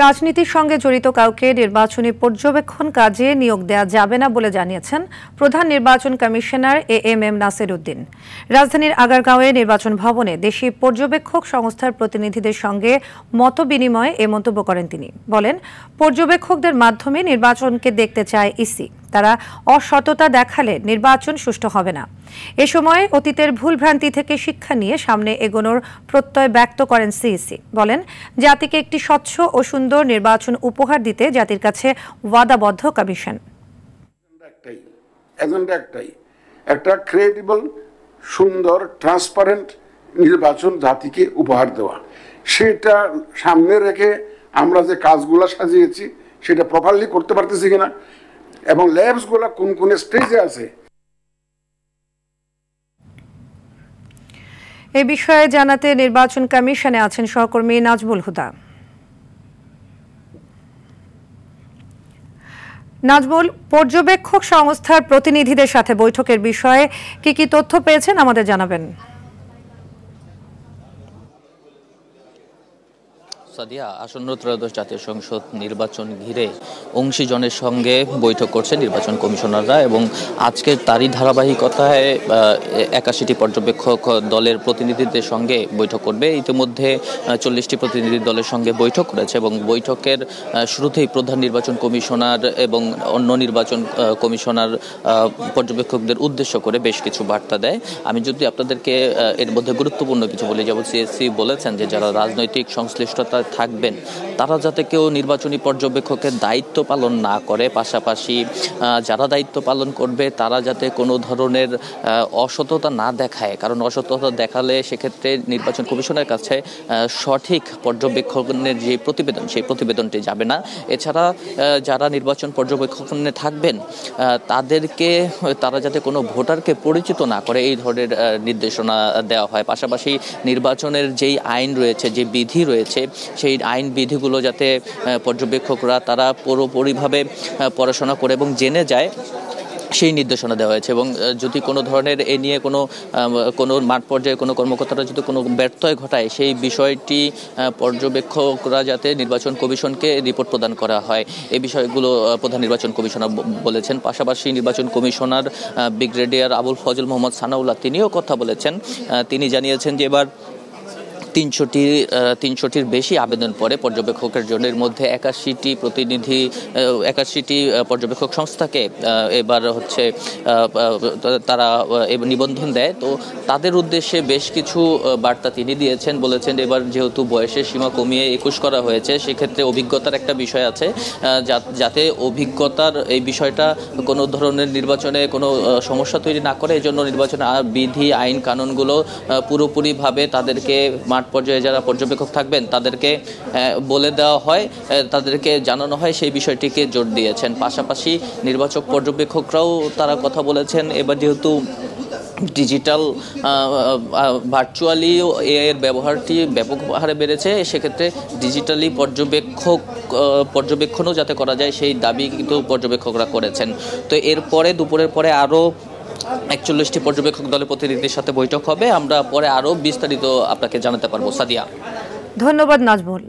রাজনীতির সঙ্গে জড়িত কাউকে নির্বাচনী পর্যবেক্ষণ কাজে নিয়োগ দেওয়া যাবে না বলে জানিয়েছেন প্রধান নির্বাচন কমিশনার এএমএম নাসির উদ্দিন। রাজধানীর আগারগাঁওয়ে নির্বাচন ভবনে দেশি পর্যবেক্ষক সংস্থার প্রতিনিধিদের সঙ্গে মতবিনিময়ে এ মন্তব্য করেন তিনি। বলেন, পর্যবেক্ষকদের মাধ্যমে নির্বাচনকে দেখতে চায় ইসি। তারা অসততা দেখালে নির্বাচন সুষ্ঠু হবে না। এ সময় অতীতের ভুলভ্রান্তি থেকে শিক্ষা নিয়ে সামনে এগোনোর প্রত্যয় ব্যক্ত করেন সিইসি। বলেন, জাতিকে একটি স্বচ্ছ ও সুন্দর নির্বাচন উপহার দিতে জাতির কাছে ওয়াদাবদ্ধ কমিশন। একটা ক্রেডিবল, সুন্দর, ট্রান্সপারেন্ট নির্বাচন জাতিকে উপহার দেওয়া, সেটা সামনে রেখে আমরা যে কাজগুলো সাজিয়েছি সেটা প্রপারলি করতে পারতেছি কিনা এবং ল্যাবসগুলো কোন কোন স্টেজে আছে। এ বিষয়ে জানাতে নির্বাচন কমিশনে আছেন সহকর্মী নাজমুল হুদা। নাজমুল, পর্যবেক্ষক সংস্থার প্রতিনিধিদের সাথে বৈঠকের বিষয়ে কি তথ্য পেয়েছেন আমাদের জানাবেন। সাদিয়া, আসন্ন ত্রয়োদশ জাতীয় সংসদ নির্বাচন ঘিরে অংশীজনের সঙ্গে বৈঠক করছে নির্বাচন কমিশনাররা এবং আজকের তারই ধারাবাহিকতায় 81টি পর্যবেক্ষক দলের প্রতিনিধিদের সঙ্গে বৈঠক করবে। ইতিমধ্যে 40টি প্রতিনিধি দলের সঙ্গে বৈঠক করেছে এবং বৈঠকের শুরুতেই প্রধান নির্বাচন কমিশনার এবং অন্য নির্বাচন কমিশনার পর্যবেক্ষকদের উদ্দেশ্য করে বেশ কিছু বার্তা দেয়। আমি যদি আপনাদেরকে এর মধ্যে গুরুত্বপূর্ণ কিছু বলি, যেমন সিএসসি বলেছেন যে যারা রাজনৈতিক সংশ্লিষ্টতা থাকবেন তারা যাতে কেউ নির্বাচনী পর্যবেক্ষকের দায়িত্ব পালন না করে, পাশাপাশি যারা দায়িত্ব পালন করবে তারা যাতে কোনো ধরনের অসততা না দেখায়, কারণ অসততা দেখালে সেক্ষেত্রে নির্বাচন কমিশনের কাছে সঠিক পর্যবেক্ষণের যে প্রতিবেদন সেই প্রতিবেদনটি যাবে না। এছাড়া যারা নির্বাচন পর্যবেক্ষণে থাকবেন তারা যাতে কোনো ভোটারকে পরিচিত না করে এই ধরনের নির্দেশনা দেওয়া হয়। পাশাপাশি নির্বাচনের যেই আইন রয়েছে, যে বিধি রয়েছে, সেই আইন বিধিগুলো যাতে পর্যবেক্ষকরা তারা পুরোপুরিভাবে পড়াশোনা করে এবং জেনে যায় সেই নির্দেশনা দেওয়া হয়েছে। এবং যদি কোনো ধরনের এ নিয়ে কোনো মাঠ পর্যায়ে কোনো কর্মকর্তারা যদি কোনো ব্যর্থতা ঘটায় সেই বিষয়টি পর্যবেক্ষকরা যাতে নির্বাচন কমিশনকে রিপোর্ট প্রদান করা হয়, এই বিষয়গুলো প্রধান নির্বাচন কমিশনার বলেছেন। পাশাপাশি নির্বাচন কমিশনার ব্রিগেডিয়ার আবুল ফজল মোহাম্মদ সানাউল্লাহ তিনিও কথা বলেছেন। তিনি জানিয়েছেন যে এবার 300টির বেশি আবেদন পরে পর্যবেক্ষকের জন্য, এর মধ্যে 81টি পর্যবেক্ষক সংস্থাকে এবার তারা নিবন্ধন দেয়। তো তাদের উদ্দেশ্যে বেশ কিছু বার্তা তিনি দিয়েছেন। বলেছেন এবার যেহেতু বয়সের সীমা কমিয়ে 21 করা হয়েছে, সেক্ষেত্রে অভিজ্ঞতার একটা বিষয় আছে, যাতে অভিজ্ঞতার এই বিষয়টা কোনো ধরনের নির্বাচনে কোনো সমস্যা তৈরি না করে, এই জন্য নির্বাচন বিধি, আইন, কানুনগুলো পুরোপুরিভাবে তাদেরকে পর্যায়ে যারা পর্যবেক্ষক থাকবেন তাদেরকে বলে দেওয়া হয়, তাদেরকে জানানো হয়, সেই বিষয়টিকে জোর দিয়েছেন। পাশাপাশি নির্বাচক পর্যবেক্ষকরাও তারা কথা বলেছেন এবার যেহেতু ডিজিটাল ভার্চুয়ালি এর ব্যবহারটি ব্যাপক হারে বেড়েছে, সেক্ষেত্রে ডিজিটালি পর্যবেক্ষণও যাতে করা যায় সেই দাবি কিন্তু পর্যবেক্ষকরা করেছেন। তো এরপরে দুপুরের পরে আরও 41টি পর্যবেক্ষক দলের প্রতিনিধিদের সাথে বৈঠক হবে। আমরা পরে আরও বিস্তারিত আপনাকে জানাতে পারবো। সাদিয়া, ধন্যবাদ নাজমুল।